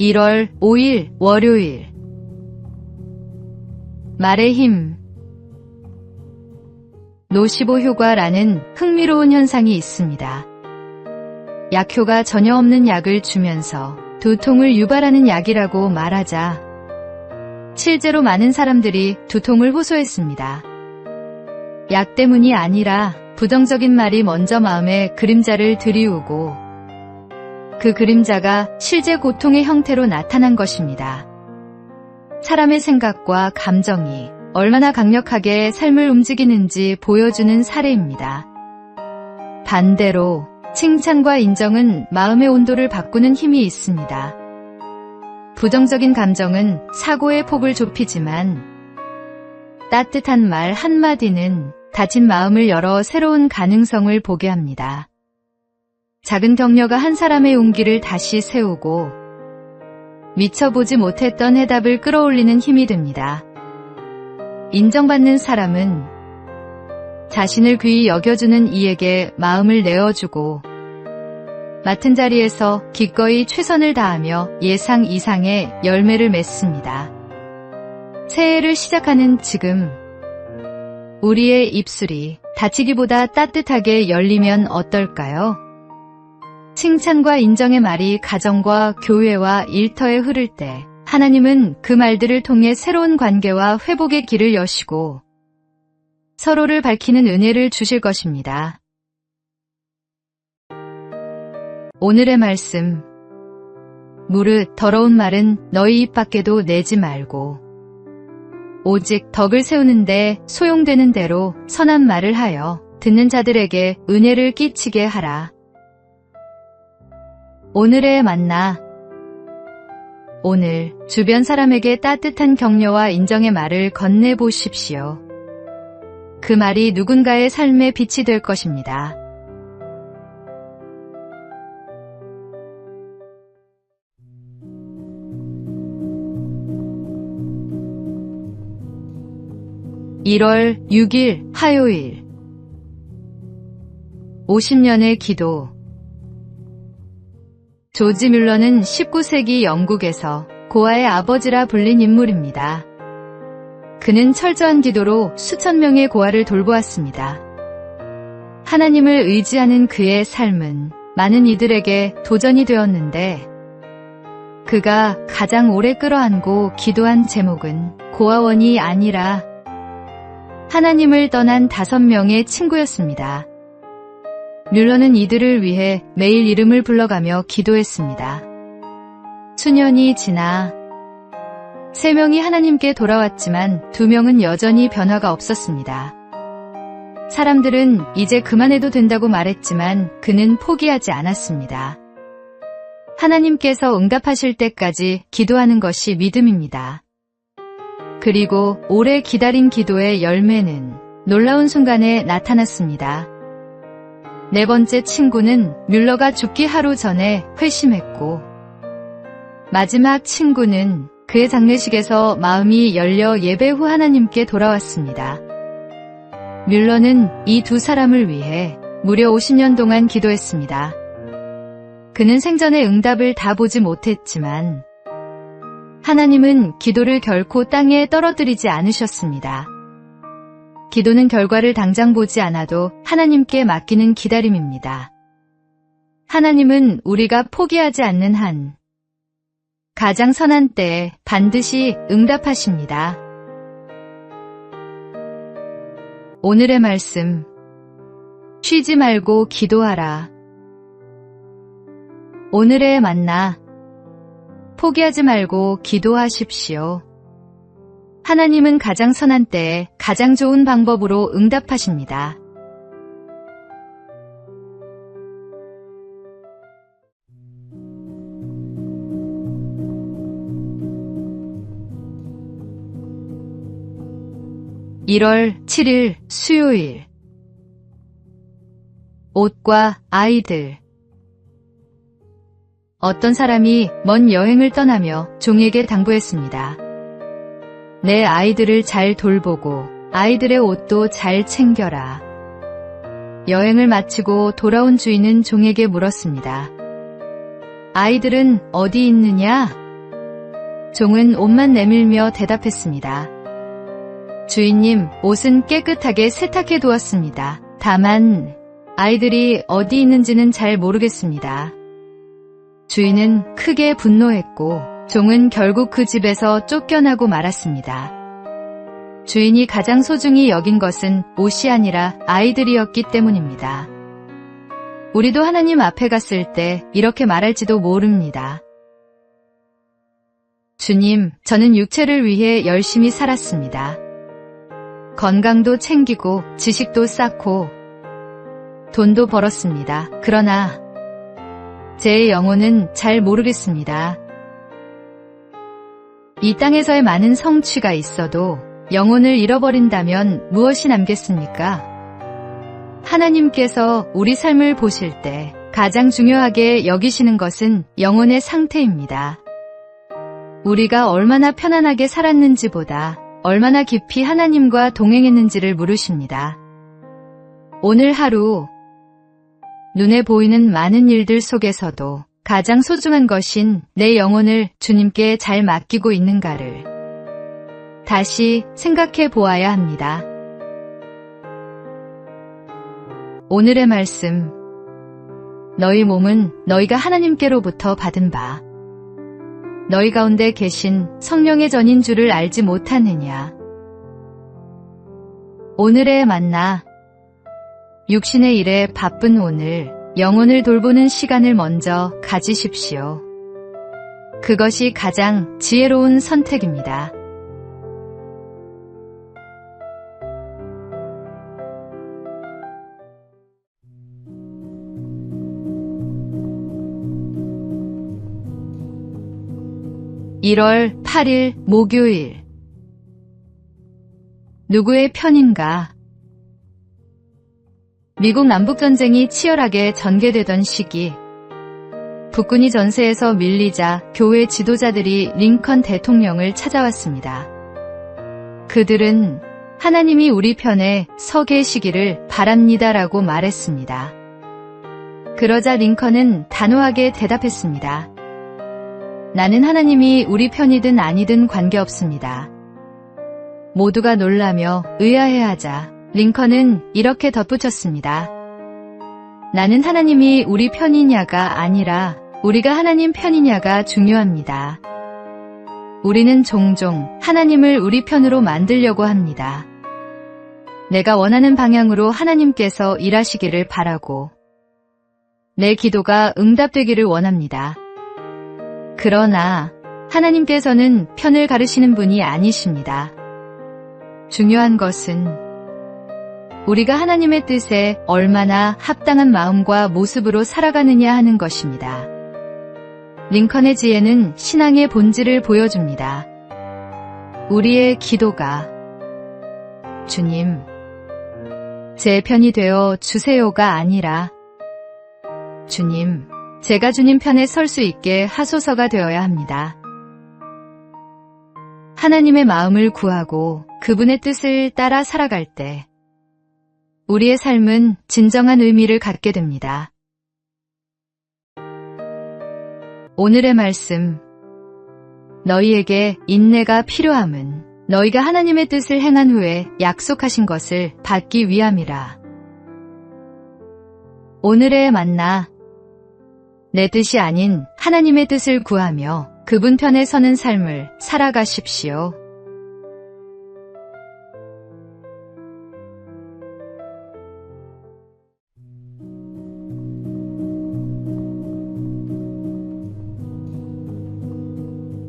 1월 5일 월요일. 말의 힘. 노시보 효과라는 흥미로운 현상이 있습니다. 약효가 전혀 없는 약을 주면서 두통을 유발하는 약이라고 말하자 실제로 많은 사람들이 두통을 호소했습니다. 약 때문이 아니라 부정적인 말이 먼저 마음에 그림자를 들이우고 그 그림자가 실제 고통의 형태로 나타난 것입니다. 사람의 생각과 감정이 얼마나 강력하게 삶을 움직이는지 보여주는 사례입니다. 반대로 칭찬과 인정은 마음의 온도를 바꾸는 힘이 있습니다. 부정적인 감정은 사고의 폭을 좁히지만 따뜻한 말 한마디는 닫힌 마음을 열어 새로운 가능성을 보게 합니다. 작은 격려가 한 사람의 용기를 다시 세우고 미처 보지 못했던 해답을 끌어올리는 힘이 됩니다. 인정받는 사람은 자신을 귀히 여겨주는 이에게 마음을 내어주고 맡은 자리에서 기꺼이 최선을 다하며 예상 이상의 열매를 맺습니다. 새해를 시작하는 지금 우리의 입술이 닫히기보다 따뜻하게 열리면 어떨까요? 칭찬과 인정의 말이 가정과 교회와 일터에 흐를 때 하나님은 그 말들을 통해 새로운 관계와 회복의 길을 여시고 서로를 밝히는 은혜를 주실 것입니다. 오늘의 말씀. 무릇 더러운 말은 너희 입 밖에도 내지 말고 오직 덕을 세우는데 소용되는 대로 선한 말을 하여 듣는 자들에게 은혜를 끼치게 하라. 오늘의 만나. 오늘 주변 사람에게 따뜻한 격려와 인정의 말을 건네보십시오. 그 말이 누군가의 삶의 빛이 될 것입니다. (1월 6일) 화요일. 50년의 기도. 조지 뮬러는 19세기 영국에서 고아의 아버지라 불린 인물입니다. 그는 철저한 기도로 수천 명의 고아를 돌보았습니다. 하나님을 의지하는 그의 삶은 많은 이들에게 도전이 되었는데 그가 가장 오래 끌어안고 기도한 제목은 고아원이 아니라 하나님을 떠난 5명의 친구였습니다. 뮬러는 이들을 위해 매일 이름을 불러가며 기도했습니다. 수년이 지나 3명이 하나님께 돌아왔지만 2명은 여전히 변화가 없었습니다. 사람들은 이제 그만해도 된다고 말했지만 그는 포기하지 않았습니다. 하나님께서 응답하실 때까지 기도하는 것이 믿음입니다. 그리고 오래 기다린 기도의 열매는 놀라운 순간에 나타났습니다. 4번째 친구는 뮬러가 죽기 하루 전에 회심했고 마지막 친구는 그의 장례식에서 마음이 열려 예배 후 하나님께 돌아왔습니다. 뮬러는 이 2 사람을 위해 무려 50년 동안 기도했습니다. 그는 생전에 응답을 다 보지 못했지만 하나님은 기도를 결코 땅에 떨어뜨리지 않으셨습니다. 기도는 결과를 당장 보지 않아도 하나님께 맡기는 기다림입니다. 하나님은 우리가 포기하지 않는 한 가장 선한 때에 반드시 응답하십니다. 오늘의 말씀. 쉬지 말고 기도하라. 오늘의 만나. 포기하지 말고 기도하십시오. 하나님은 가장 선한 때에 가장 좋은 방법으로 응답하십니다. (1월 7일) 수요일. 옷과 아이들. 어떤 사람이 먼 여행을 떠나며 종에게 당부했습니다. 내 아이들을 잘 돌보고 아이들의 옷도 잘 챙겨라. 여행을 마치고 돌아온 주인은 종에게 물었습니다. 아이들은 어디 있느냐? 종은 옷만 내밀며 대답했습니다. 주인님, 옷은 깨끗하게 세탁해 두었습니다. 다만 아이들이 어디 있는지는 잘 모르겠습니다. 주인은 크게 분노했고 종은 결국 그 집에서 쫓겨나고 말았습니다. 주인이 가장 소중히 여긴 것은 옷이 아니라 아이들이었기 때문입니다. 우리도 하나님 앞에 갔을 때 이렇게 말할지도 모릅니다. 주님, 저는 육체를 위해 열심히 살았습니다. 건강도 챙기고 지식도 쌓고 돈도 벌었습니다. 그러나 제 영혼은 잘 모르겠습니다. 이 땅에서의 많은 성취가 있어도 영혼을 잃어버린다면 무엇이 남겠습니까? 하나님께서 우리 삶을 보실 때 가장 중요하게 여기시는 것은 영혼의 상태입니다. 우리가 얼마나 편안하게 살았는지보다 얼마나 깊이 하나님과 동행했는지를 물으십니다. 오늘 하루 눈에 보이는 많은 일들 속에서도 가장 소중한 것인 내 영혼을 주님께 잘 맡기고 있는가를 다시 생각해 보아야 합니다. 오늘의 말씀. 너희 몸은 너희가 하나님께로부터 받은 바 너희 가운데 계신 성령의 전인 줄을 알지 못하느냐. 오늘의 만나. 육신의 일에 바쁜 오늘, 영혼을 돌보는 시간을 먼저 가지십시오. 그것이 가장 지혜로운 선택입니다. (1월 8일) 목요일. 누구의 편인가? 미국 남북전쟁이 치열하게 전개되던 시기, 북군이 전세에서 밀리자 교회 지도자들이 링컨 대통령을 찾아왔습니다. 그들은 하나님이 우리 편에 서 계시기를 바랍니다라고 말했습니다. 그러자 링컨은 단호하게 대답했습니다. 나는 하나님이 우리 편이든 아니든 관계없습니다. 모두가 놀라며 의아해하자 링컨은 이렇게 덧붙였습니다. 나는 하나님이 우리 편이냐가 아니라 우리가 하나님 편이냐가 중요합니다. 우리는 종종 하나님을 우리 편으로 만들려고 합니다. 내가 원하는 방향으로 하나님께서 일하시기를 바라고 내 기도가 응답되기를 원합니다. 그러나 하나님께서는 편을 가르시는 분이 아니십니다. 중요한 것은 우리가 하나님의 뜻에 얼마나 합당한 마음과 모습으로 살아가느냐 하는 것입니다. 링컨의 지혜는 신앙의 본질을 보여줍니다. 우리의 기도가 주님, 제 편이 되어 주세요가 아니라 주님, 제가 주님 편에 설 수 있게 하소서가 되어야 합니다. 하나님의 마음을 구하고 그분의 뜻을 따라 살아갈 때 우리의 삶은 진정한 의미를 갖게 됩니다. 오늘의 말씀. 너희에게 인내가 필요함은 너희가 하나님의 뜻을 행한 후에 약속하신 것을 받기 위함이라. 오늘의 만나. 내 뜻이 아닌 하나님의 뜻을 구하며 그분 편에 서는 삶을 살아가십시오.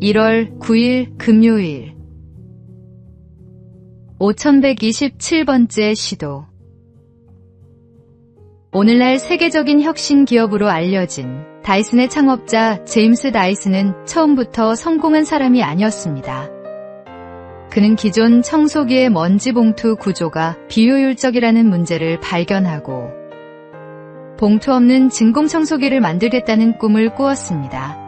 (1월 9일) 금요일. 5127번째 시도. 오늘날 세계적인 혁신 기업으로 알려진 다이슨의 창업자 제임스 다이슨은 처음부터 성공한 사람이 아니었습니다. 그는 기존 청소기의 먼지 봉투 구조가 비효율적이라는 문제를 발견하고 봉투 없는 진공청소기를 만들겠다는 꿈을 꾸었습니다.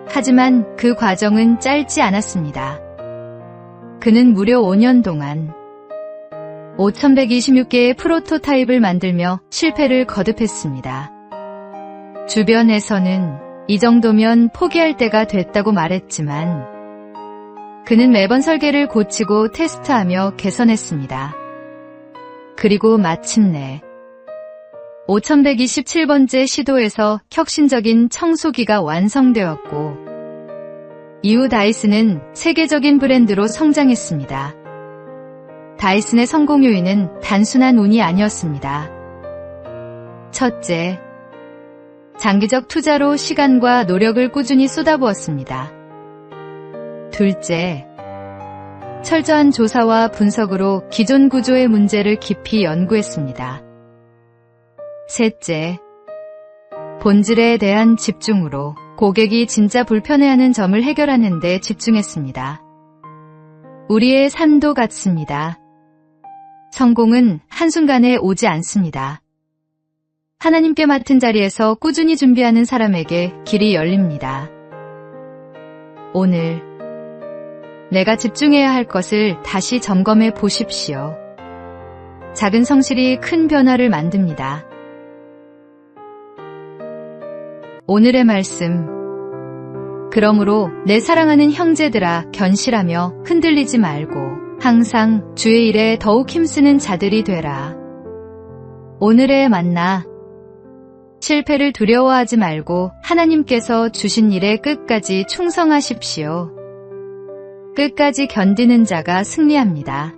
하지만 그 과정은 짧지 않았습니다. 그는 무려 5년 동안 5126개의 프로토타입을 만들며 실패를 거듭했습니다. 주변에서는 이 정도면 포기할 때가 됐다고 말했지만 그는 매번 설계를 고치고 테스트하며 개선했습니다. 그리고 마침내 5127번째 시도에서 혁신적인 청소기가 완성되었고 이후 다이슨은 세계적인 브랜드로 성장했습니다. 다이슨의 성공 요인은 단순한 운이 아니었습니다. 첫째, 장기적 투자로 시간과 노력을 꾸준히 쏟아부었습니다. 둘째, 철저한 조사와 분석으로 기존 구조의 문제를 깊이 연구했습니다. 셋째, 본질에 대한 집중으로 고객이 진짜 불편해하는 점을 해결하는 데 집중했습니다. 우리의 삶도 같습니다. 성공은 한순간에 오지 않습니다. 하나님께 맡은 자리에서 꾸준히 준비하는 사람에게 길이 열립니다. 오늘 내가 집중해야 할 것을 다시 점검해 보십시오. 작은 성실이 큰 변화를 만듭니다. 오늘의 말씀. 그러므로 내 사랑하는 형제들아 견실하며 흔들리지 말고 항상 주의 일에 더욱 힘쓰는 자들이 되라. 오늘의 만나. 실패를 두려워하지 말고 하나님께서 주신 일에 끝까지 충성하십시오. 끝까지 견디는 자가 승리합니다.